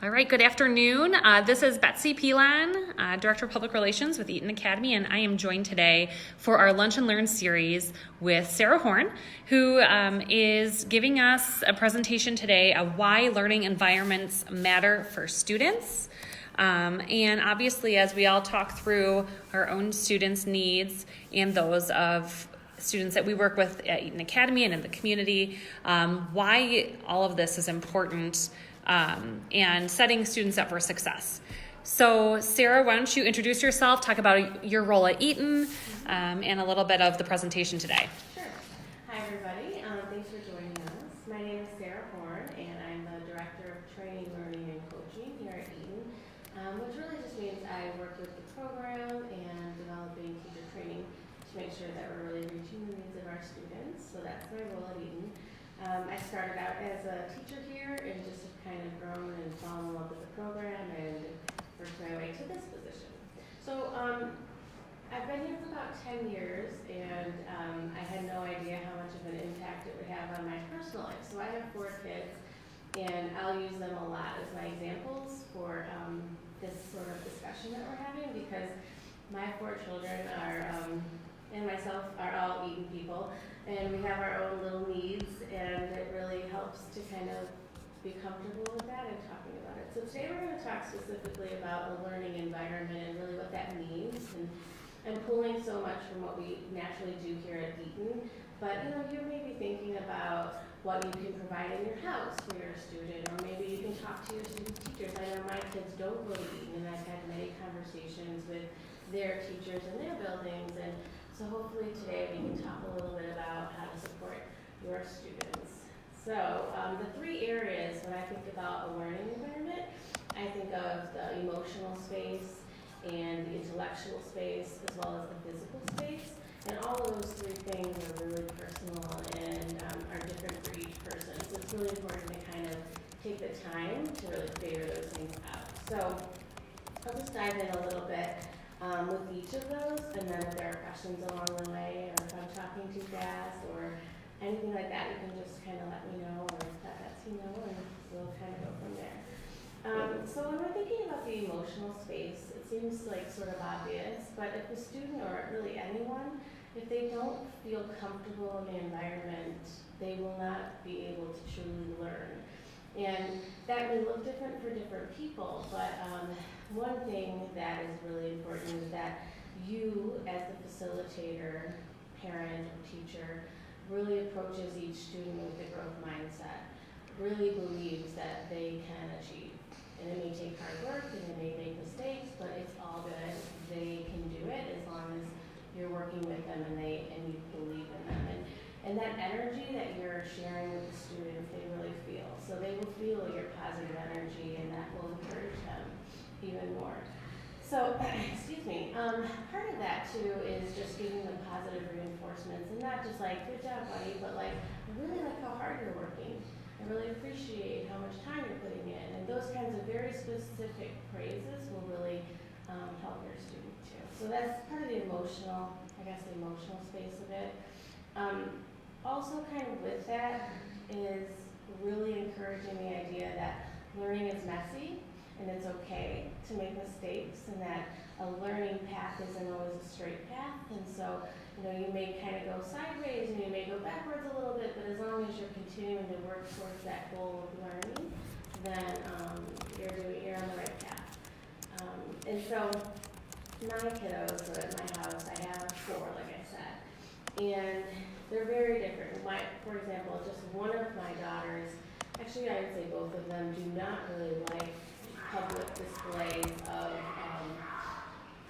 All right, good afternoon. This is Betsy Pilon, Director of Public Relations with Eaton Academy, and I am joined today for our Lunch and Learn series with Sara Horne, who is giving us a presentation today of why learning environments matter for students. And obviously, as we all talk through our own students' needs and those of students that we work with at Eaton Academy and in the community, why all of this is important and setting students up for success. So Sara, why don't you introduce yourself, talk about your role at Eaton, and a little bit of the presentation today. Sure. Hi everybody, thanks for joining us. My name is Sara Horne and I'm the Director of Training, Learning, and Coaching here at Eaton, which really just means I work with the program and developing teacher training to make sure that we're really reaching the needs of our students. So that's my role at Eaton. I started out as a teacher here and just have kind of grown and fallen in love with the program and worked my way to this position. So I've been here for about 10 years and I had no idea how much of an impact it would have on my personal life. So I have 4 kids and I'll use them a lot as my examples for this sort of discussion that we're having, because my 4 children are and myself are all Eaton people, and we have our own little needs, and it really helps to kind of be comfortable with that and talking about it. So today we're going to talk specifically about the learning environment and really what that means. And I'm pulling so much from what we naturally do here at Eaton, but you may be thinking about what you can provide in your house for your student, or maybe you can talk to your student teachers. I know my kids don't go to Eaton, and I've had many conversations with their teachers in their buildings, and so hopefully today we can talk a little bit about how to support your students. So the 3 areas when I think about a learning environment, I think of the emotional space and the intellectual space as well as the physical space. And all of those 3 things are really personal and are different for each person. So it's really important to kind of take the time to really figure those things out. So I'll just dive in a little bit with each of those, and then if there are questions along the way, or if I'm talking too fast, or anything like that, you can just kind of let me know, or let Betsy know, and we'll kind of go from there. So when we're thinking about the emotional space, it seems like sort of obvious, but if a student, or really anyone, if they don't feel comfortable in the environment, they will not be able to truly learn. And that may look different for different people, but one thing that is really important is that you, as the facilitator, parent, or teacher, really approaches each student with a growth mindset, really believes that they can achieve. And it may take hard work, and it may make mistakes, but it's all good. They can do it as long as you're working with them and you believe in them. And that energy that you're sharing with the students, they really feel. So they will feel your positive energy, and that will encourage them even more. So, excuse me, part of that too is just giving them positive reinforcements, and not just like, good job, buddy, but like, I really like how hard you're working. I really appreciate how much time you're putting in. And those kinds of very specific praises will really help your student too. So that's part of the emotional, I guess the emotional space of it. Also kind of with that is really encouraging the idea that learning is messy and it's okay to make mistakes, and that a learning path isn't always a straight path. And so, you may kind of go sideways and you may go backwards a little bit, but as long as you're continuing to work towards that goal of learning, then you're on the right path. And so my kiddos at my house, I have 4, like I said, and they're very different. For example, just one of my daughters, actually I would say both of them, do not really like public displays of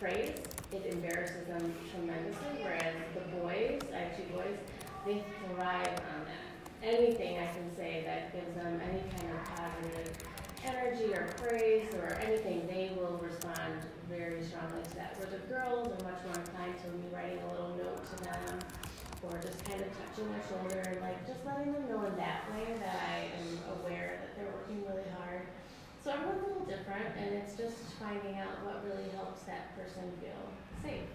praise. It embarrasses them tremendously, whereas the boys, I have 2 boys, they thrive on that. Anything I can say that gives them any kind of positive energy or praise or anything, they will respond very strongly to that. Where the girls are much more inclined to me writing a little note to them, or just kind of touching their shoulder and like just letting them know in that way that I am aware that they're working really hard. So everyone's a little different, and it's just finding out what really helps that person feel safe.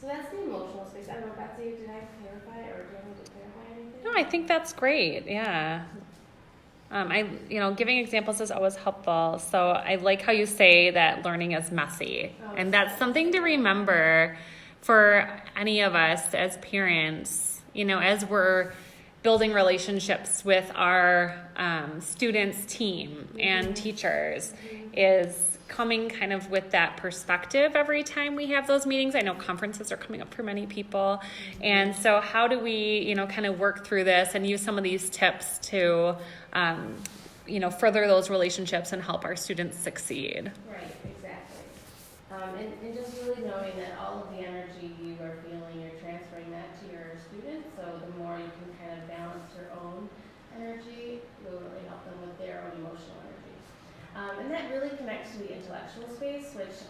So that's the emotional space. I don't know, Betsy, did I clarify, or do you want me to clarify anything? No, I think that's great. Yeah. Giving examples is always helpful. So I like how you say that learning is messy. And that's something to remember for any of us as parents, as we're building relationships with our students' team and teachers, is coming kind of with that perspective every time we have those meetings. I know conferences are coming up for many people. And so how do we, kind of work through this and use some of these tips to, further those relationships and help our students succeed? Right, exactly. And just really knowing that all of the energy you are feeling, you're transferring that to your students. So the more you can kind of balance your own energy, will really help them with their own emotional energy. And that really connects to the intellectual space, which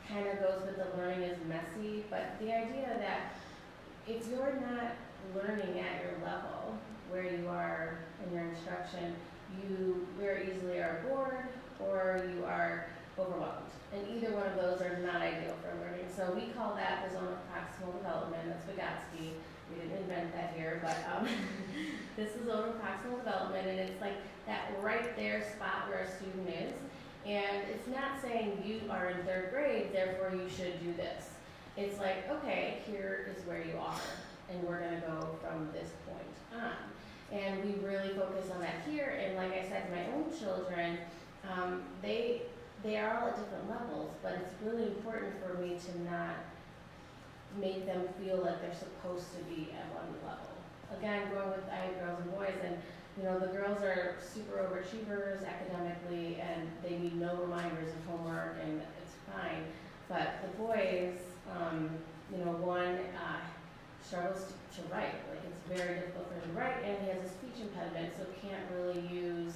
kind of goes with the learning is messy, but the idea that if you're not learning at your level, where you are in your instruction, you very easily are bored or you are overwhelmed. And either one of those are not ideal for learning. So we call that the zone of proximal development. That's Vygotsky. We didn't invent that here, but this is zone of proximal development, and it's like that right there spot where a student is. And it's not saying you are in third grade, therefore you should do this. It's like, okay, here is where you are, and we're going to go from this point on. And we really focus on that here. And like I said to my own children, they are all at different levels, but it's really important for me to not make them feel like they're supposed to be at one level. Again, going with I have girls and boys, and the girls are super overachievers academically, and they need no reminders of homework, and it's fine. But the boys, one struggles to write. Like, it's very difficult for him to write, and he has a speech impediment, so can't really use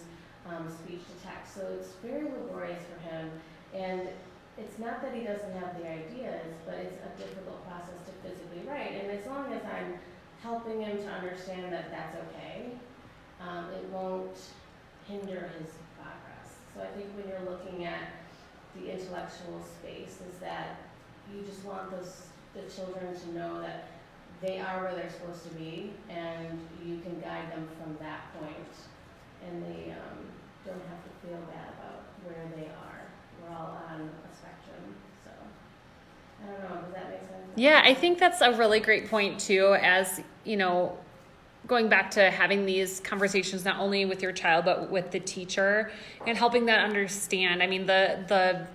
speech to text. So it's very laborious for him, and it's not that he doesn't have the ideas, but it's a difficult process to physically write. And as long as I'm helping him to understand that that's okay, it won't hinder his progress. So I think when you're looking at the intellectual space, is that you just want the children to know that they are where they're supposed to be, and you can guide them from that point, and they don't have to feel bad about where they are. We're all on a spectrum, so I don't know, does that make sense? Yeah, I think that's a really great point too, as going back to having these conversations not only with your child but with the teacher, and helping them understand. I mean, the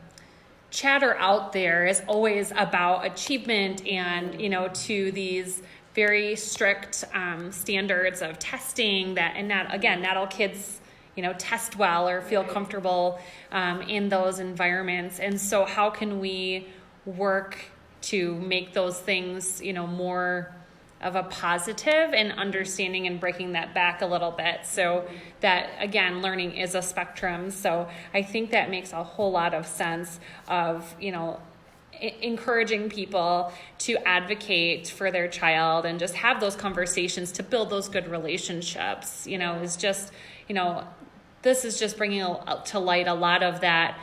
chatter out there is always about achievement and to these very strict standards of testing, and not all kids test well or feel comfortable in those environments. And so how can we work to make those things more of a positive, and understanding and breaking that back a little bit, so that, again, learning is a spectrum. So I think that makes a whole lot of sense of encouraging people to advocate for their child and just have those conversations to build those good relationships. Is just this is just bringing to light a lot of that,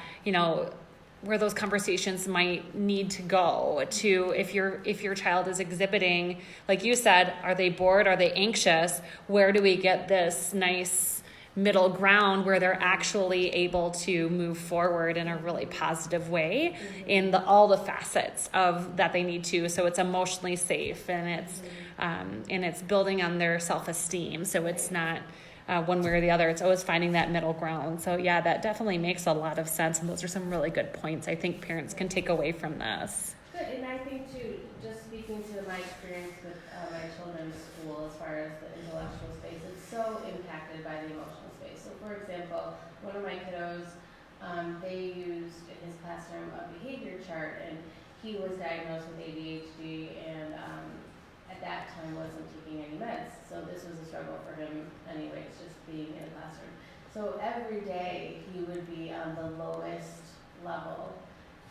where those conversations might need to go to. If your child is exhibiting, like you said, are they bored? Are they anxious? Where do we get this nice middle ground where they're actually able to move forward in a really positive way in all the facets of that they need to? So it's emotionally safe, and it's building on their self-esteem. So it's not one way or the other. It's always finding that middle ground. So yeah, that definitely makes a lot of sense. And those are some really good points I think parents can take away from this. Good, and I think too, just speaking to my experience with my children's school as far as the intellectual space, it's so impacted by the emotional space. So for example, one of my kiddos, they used in his classroom a behavior chart, and he was diagnosed with ADHD, and at that time wasn't taking any meds. So this was a struggle for him anyways, just being in a classroom. So every day he would be on the lowest level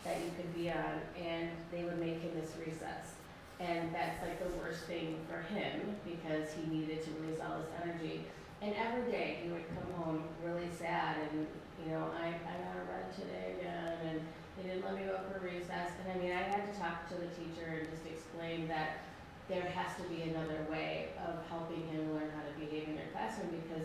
that you could be on, and they would make him miss recess. And that's like the worst thing for him, because he needed to release all his energy. And every day he would come home really sad, and I got a red today again, and they didn't let me go for recess. And I mean, I had to talk to the teacher and just explain that there has to be another way of helping him learn how to behave in your classroom, because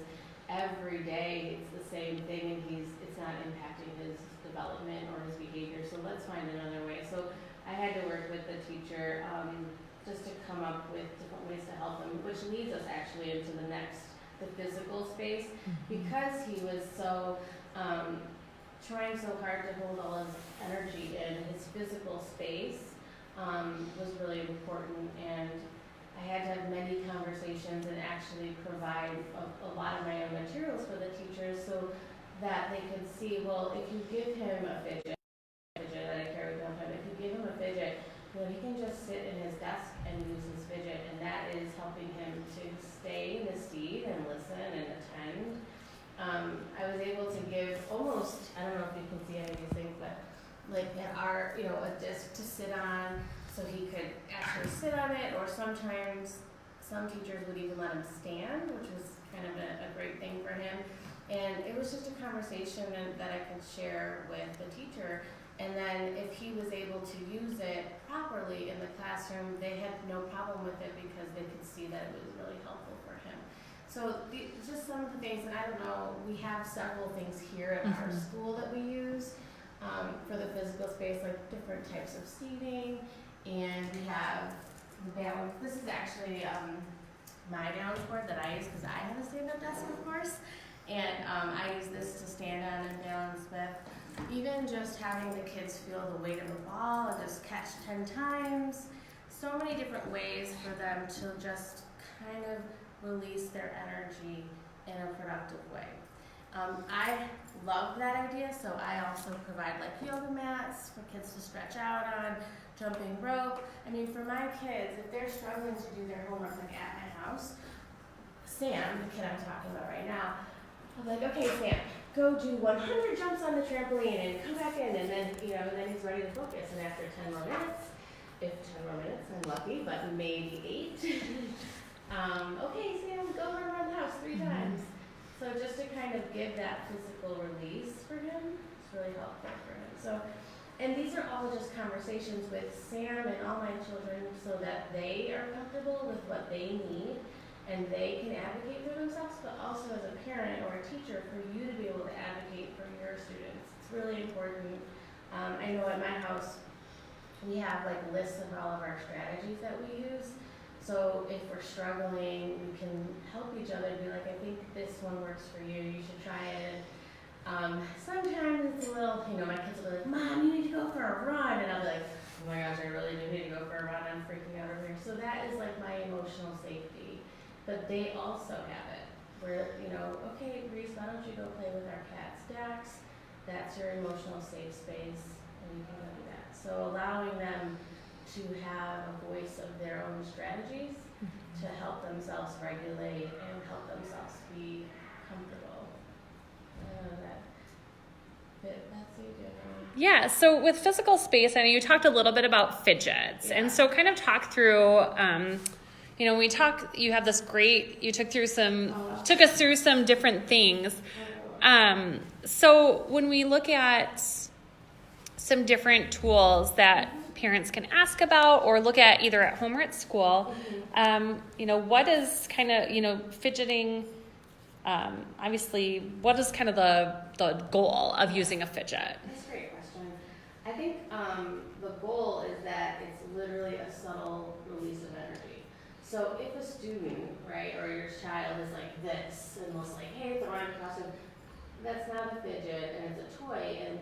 every day it's the same thing and it's not impacting his development or his behavior, so let's find another way. So I had to work with the teacher just to come up with different ways to help him, which leads us actually into the physical space, because he was so trying so hard to hold all his energy in. His physical space was really important, and I had to have many conversations and actually provide a lot of my own materials for the teachers so that they could see, well, if you give him a fidget that I carry with him, if you give him a fidget, he can just sit in his desk and use his fidget, and that is helping him to stay in his seat and listen and attend. I was able to give almost, I don't know if you can see any of these things, but like a disc to sit on, so he could actually sit on it, or sometimes some teachers would even let him stand, which was kind of a great thing for him. And it was just a conversation that I could share with the teacher. And then if he was able to use it properly in the classroom, they had no problem with it because they could see that it was really helpful for him. So just some of the things, and I don't know, we have several things here at our school that we use for the physical space, like different types of seating, and we have the balance. This is actually my balance board that I use because I have a stand-up desk, of course, and I use this to stand on and balance with. Even just having the kids feel the weight of the ball and just catch 10 times. So many different ways for them to just kind of release their energy in a productive way. I love that idea, so I also provide like yoga mats for kids to stretch out on, jumping rope. I mean, for my kids, if they're struggling to do their homework like at my house, Sam, the kid I'm talking about right now, I'm like, okay, Sam, go do 100 jumps on the trampoline and come back in, and then, then he's ready to focus. And after 10 more minutes, if 10 more minutes, I'm lucky, but maybe 8. Okay, Sam, go run around the house 3 times. So just to kind of give that physical release for him, it's really helpful for him. So, and these are all just conversations with Sam and all my children so that they are comfortable with what they need and they can advocate for themselves, but also as a parent or a teacher for you to be able to advocate for your students. It's really important. I know at my house we have like lists of all of our strategies that we use. So if we're struggling, we can help each other and be like, I think this one works for you, you should try it. Sometimes it's a little, my kids will be like, Mom, you need to go for a run. And I'll be like, oh my gosh, I really do need to go for a run. I'm freaking out over here. So that is like my emotional safety. But they also have it where, okay, Reese, why don't you go play with our cat's Dax? That's your emotional safe space, and you can go do that. So allowing them to have a voice of their own strategies to help themselves regulate and help themselves be comfortable. That fit, Betsy, do you have any? Yeah, so with physical space, I know you talked a little bit about fidgets, and so kind of talk through, we talk, you have this great, you took us through some different things. So when we look at some different tools that parents can ask about or look at either at home or at school, what is kind of, fidgeting, obviously, what is kind of the goal of using a fidget? That's a great question. I think the goal is that it's literally a subtle release of energy. So if a student, right, or your child is like this, and was like, hey, it's a rhyme costume, that's not a fidget, and it's a toy, and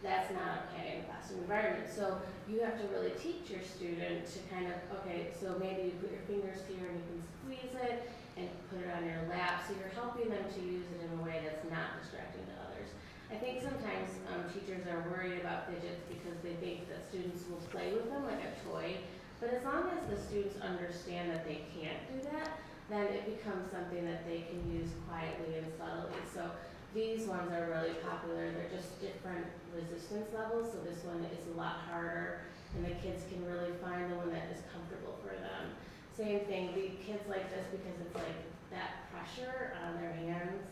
that's not okay in a classroom environment. So you have to really teach your student to kind of, okay, so maybe you put your fingers here and you can squeeze it and put it on your lap. So you're helping them to use it in a way that's not distracting to others. I think sometimes teachers are worried about fidgets because they think that students will play with them like a toy. But as long as the students understand that they can't do that, then it becomes something that they can use quietly and subtly. So these ones are really popular. They're just different resistance levels. So this one is a lot harder, and the kids can really find the one that is comfortable for them. Same thing, the kids like this because it's like that pressure on their hands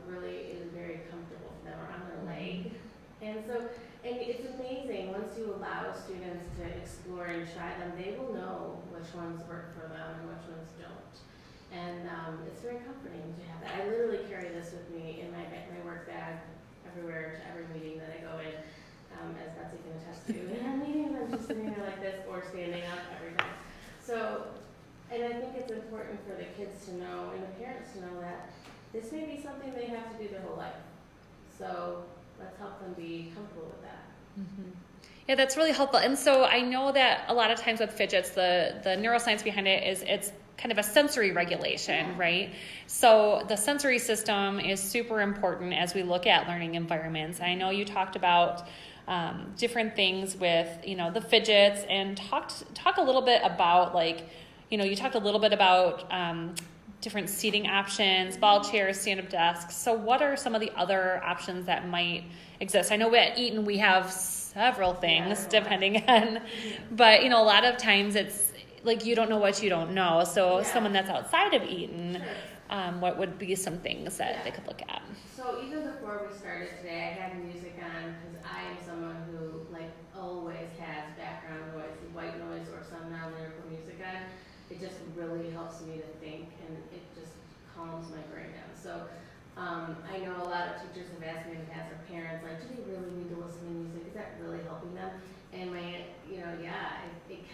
really is very comfortable for them, or on their leg. And it's amazing, once you allow students to explore and try them, they will know which ones work for them and which ones don't. And it's very comforting to have that. I literally carry this with me in my work bag everywhere, to every meeting that I go in, as Betsy can attest to. In our meetings, I'm just sitting there like this or standing up every time. So, and I think it's important for the kids to know and the parents to know that this may be something they have to do their whole life. So let's help them be comfortable with that. Mm-hmm. Yeah, that's really helpful. And so I know that a lot of times with Fidgets, the neuroscience behind it is it's kind of a sensory regulation, right? So the sensory system is super important as we look at learning environments. I know you talked about different things with, the Fidgets, and talk a little bit about, like, you talked a little bit about different seating options, ball chairs, stand-up desks. So what are some of the other options that might exist? I know at Eaton we have several things depending on, but a lot of times it's like you don't know what you don't know. So someone that's outside of Eaton, what would be some things that they could look at? So even before we started today, I had music on because I am someone who always has background noise, white noise or some non-lyrical music on. It just really helps me to think, and it just calms my brain down. So I know a lot of teachers have asked me in the past, or parents, do they really need to listen to music? Is that really helping them? And it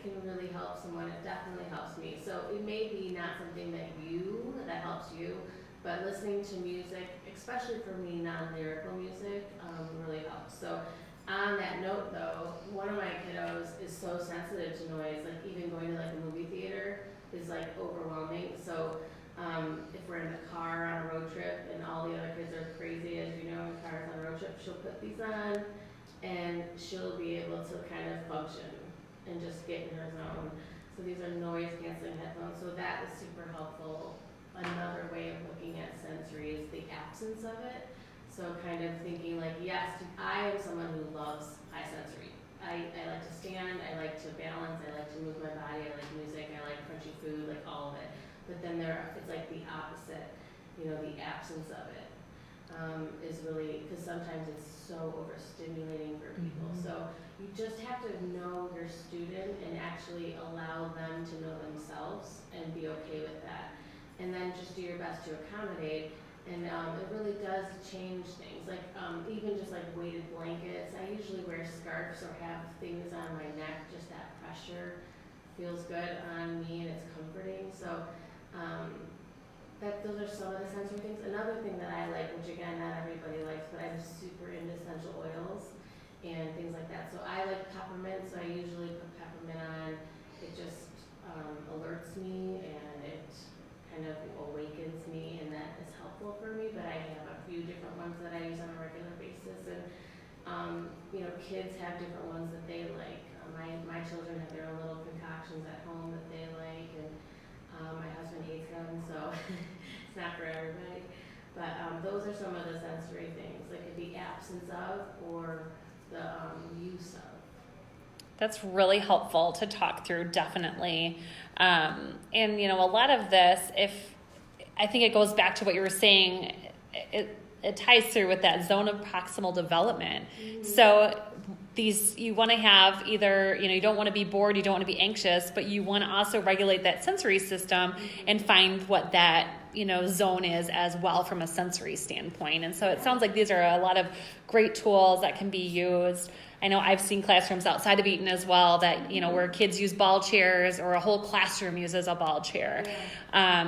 can really help someone. It definitely helps me. So it may be not something that helps you, but listening to music, especially for me, non-lyrical music, really helps. So on that note, though, one of my kiddos is so sensitive to noise. Even going to a movie theater is overwhelming. So if we're in the car on a road trip and all the other kids are crazy, as you know, in cars on a road trip, she'll put these on and she'll be able to kind of function and just get in her zone. So these are noise canceling headphones. So that is super helpful. Another way of looking at sensory is the absence of it. So kind of thinking yes, I am someone who loves high sensory. I like to stand, I like to balance, I like to move my body, I like music, I like crunchy food, all of it. But then it's the opposite, the absence of it is really, because sometimes it's so overstimulating for people. Mm-hmm. So you just have to know your student and actually allow them to know themselves and be okay with that. And then just do your best to accommodate. And it really does change things. Even just weighted blankets. I usually wear scarves or have things on my neck. Just that pressure feels good on me and it's comforting. So those are some of the sensory things. Another thing that I like, which again not everybody likes, but I'm super into essential oils and things like that. So I like peppermint. So I usually put peppermint on. It just alerts me and it kind of awakens me, and that is helpful for me. But I have a few different ones that I use on a regular basis, and kids have different ones that they like. My children have their own little concoctions at home that they like, and my husband hates them, so it's not for everybody. But those are some of the sensory things, the absence of or the use of. That's really helpful to talk through, definitely. And, a lot of this, I think it goes back to what you were saying, it ties through with that zone of proximal development. Mm-hmm. So you want to have either, you don't want to be bored, you don't want to be anxious, but you want to also regulate that sensory system and find what that, zone is as well from a sensory standpoint. And so it sounds like these are a lot of great tools that can be used. I know I've seen classrooms outside of Eaton as well that, where kids use ball chairs or a whole classroom uses a ball chair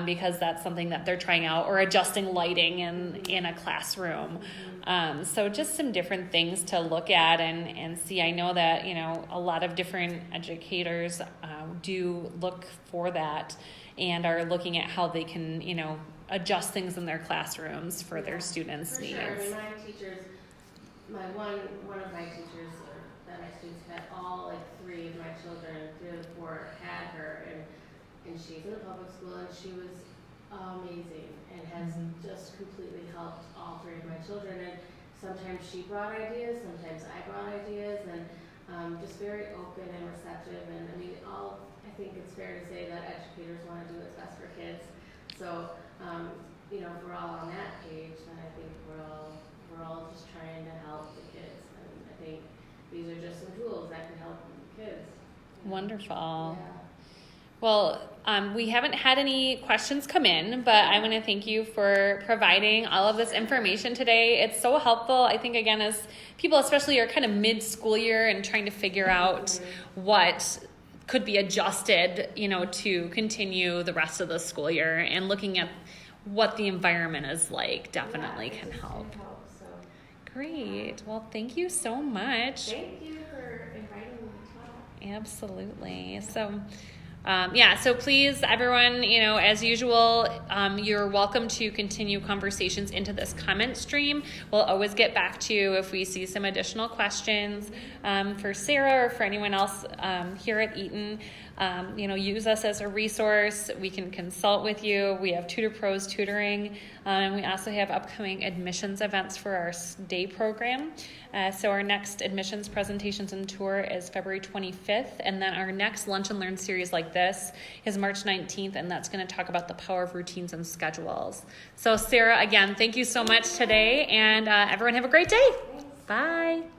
because that's something that they're trying out, or adjusting lighting in a classroom. So just some different things to look at and see. I know that, a lot of different educators do look for that and are looking at how they can, adjust things in their classrooms for their students' needs. Sure. My teachers, one of my teachers that my students had, all three of my children, 3 of the 4 had her, and she's in a public school, and she was amazing and has just completely helped all 3 of my children. And sometimes she brought ideas, sometimes I brought ideas, and just very open and receptive. And I think it's fair to say that educators want to do what's best for kids. So if we're all on that page, then I think we're all just trying to help the kids. And I think these are just some tools that can help kids. Wonderful. Yeah. Well, We haven't had any questions come in, but I want to thank you for providing all of this information today. It's so helpful. I think, again, as people especially are kind of mid-school year and trying to figure out what could be adjusted, to continue the rest of the school year, and looking at what the environment is like definitely can help. Great. Well, thank you so much. Thank you for inviting me to talk. Absolutely. So please, everyone, as usual, you're welcome to continue conversations into this comment stream. We'll always get back to you if we see some additional questions for Sara or for anyone else here at Eaton. Use us as a resource. We can consult with you. We have Tutor Pros tutoring, and we also have upcoming admissions events for our day program. So our next admissions presentations and tour is February 25th, and then our next Lunch and Learn series like this is March 19th, and that's going to talk about the power of routines and schedules. So Sara, again, thank you so much today, and everyone have a great day. Thanks. Bye.